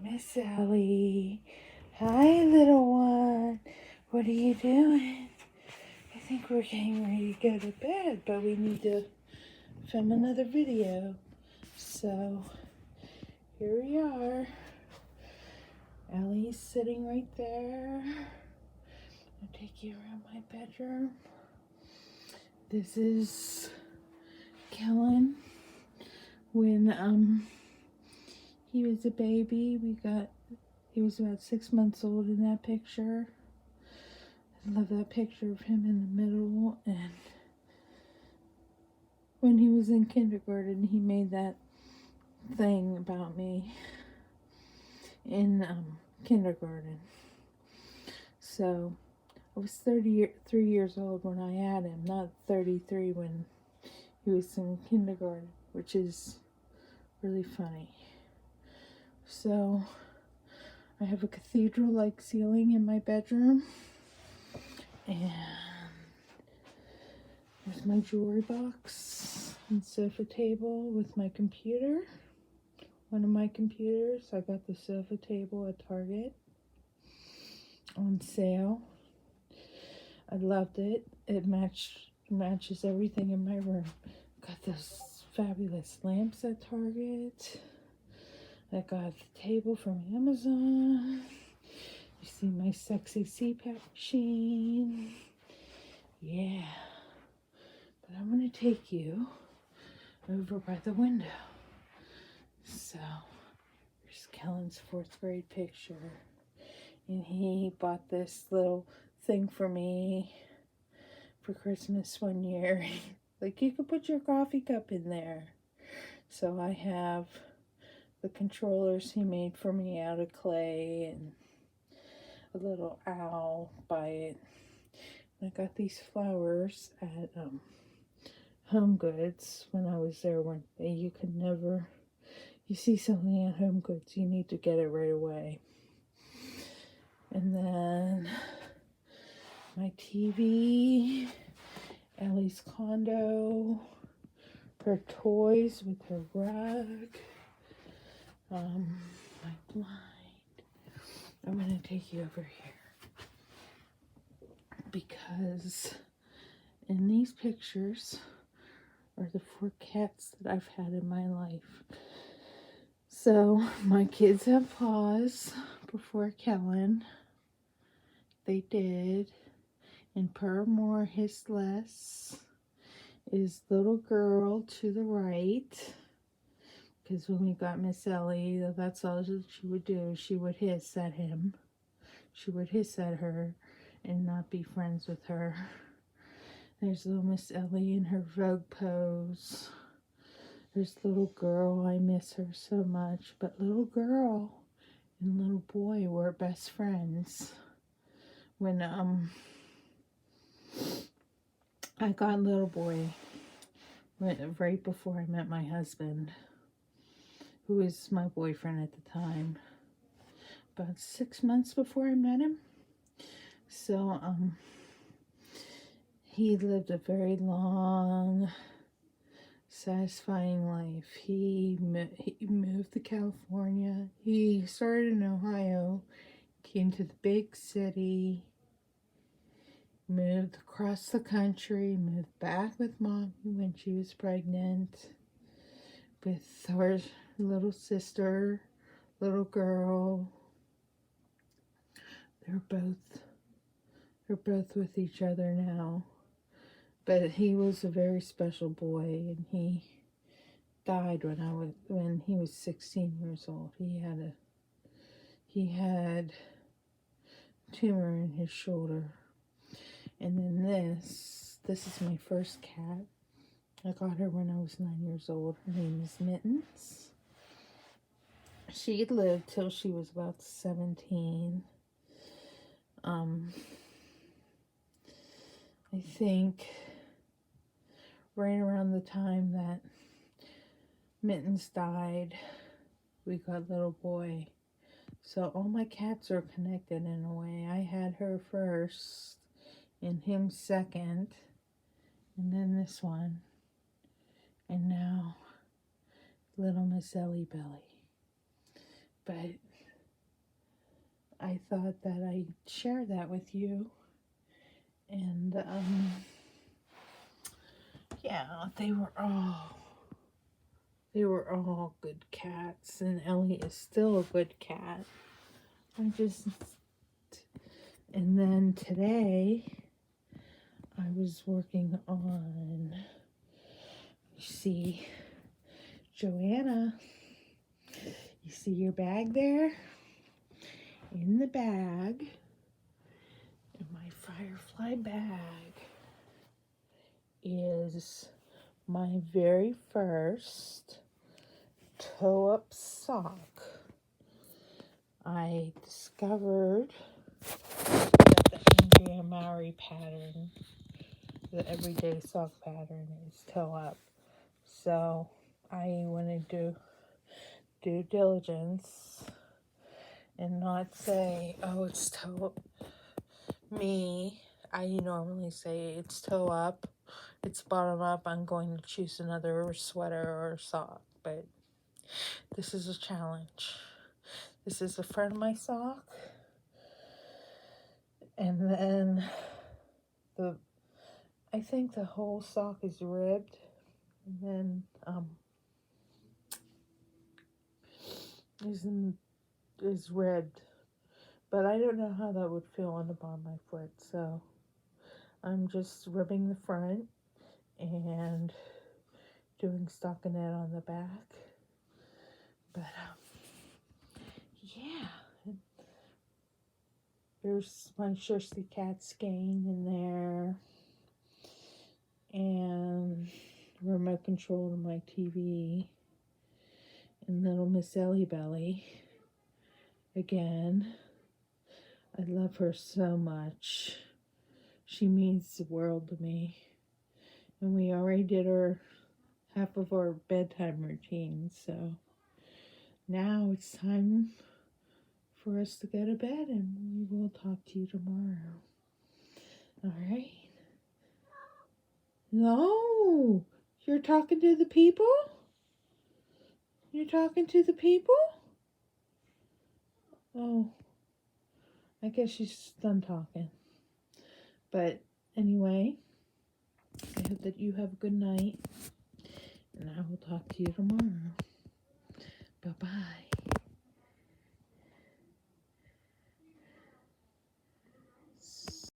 Miss Ellie. Hi, little one. What are you doing? I think we're getting ready to go to bed, but we need to film another video. So, here we are. Ellie's sitting right there. I'll take you around my bedroom. This is Kellen. When he was a baby, he was about 6 months old in that picture. I love that picture of him in the middle. And when he was in kindergarten, he made that thing about me in kindergarten. So I was 33 years old when I had him, not 33 when he was in kindergarten, which is really funny. So I have a cathedral-like ceiling in my bedroom, and there's my jewelry box and sofa table with my computer. One of my computers. I got the sofa table at Target on sale. I loved it. It matches everything in my room. Got those fabulous lamps at Target. I got the table from Amazon. You see my sexy CPAP machine. Yeah. But I'm going to take you over by the window. So, here's Kellen's 4th grade picture. And he bought this little thing for me for Christmas one year. Like, you could put your coffee cup in there. So I have the controllers he made for me out of clay and a little owl by it. I got these flowers at Home Goods when I was there one day. You could never, you see something at Home Goods, you need to get it right away. And then my TV, Ellie's condo, her toys with her rug, my blind. I'm going to take you over here because in these pictures are the 4 cats that I've had in my life. So my kids have paws before Kellen. They did. And per more, his less is little girl to the right. Because when we got Miss Ellie, that's all she would do. She would hiss at him. She would hiss at her and not be friends with her. There's little Miss Ellie in her Vogue pose. There's little girl. I miss her so much. But little girl and little boy were best friends. When I got little boy right before I met my husband, who was my boyfriend at the time, about 6 months before I met him. So he lived a very long, satisfying life. He moved to California. He started in Ohio, came to the big city, moved across the country, moved back with Mommy when she was pregnant, with her little sister, little girl. They're both with each other now. But he was a very special boy, and he died when he was 16 years old. He had a tumor in his shoulder. And then this is my first cat. I got her when I was 9 years old. Her name is Mittens. She lived till she was about 17. I think right around the time that Mittens died, we got little boy. So all my cats are connected in a way. I had her first, and him second, and then this one, and now little Miss Ellie Belly. But I thought that I'd share that with you. And yeah, they were all good cats, and Ellie is still a good cat. And then today I was working on, you see, Joanna, you see your bag there? In the bag, in my Firefly bag, is my very first toe-up sock. I discovered that the Andrea Mowry pattern, the everyday sock pattern, is toe-up. So I wanted to do due diligence and not say, oh, it's toe-up. I normally say it's toe up, it's bottom up, I'm going to choose another sweater or sock, but this is a challenge. This is the front of my sock, and then I think the whole sock is ribbed, and then is ribbed, but I don't know how that would feel on the bottom of my foot, so I'm just ribbing the front and doing stockinette on the back. But yeah, there's my Shirsty Cat skein in there, and remote control to my TV, and little Miss Ellie Belly again. I love her so much. She means the world to me. And we already did half of our bedtime routine, so now it's time for us to go to bed, and we will talk to you tomorrow. All right? No, you're talking to the people? You're talking to the people? Oh, I guess she's done talking. But anyway, I hope that you have a good night, and I will talk to you tomorrow. Bye-bye.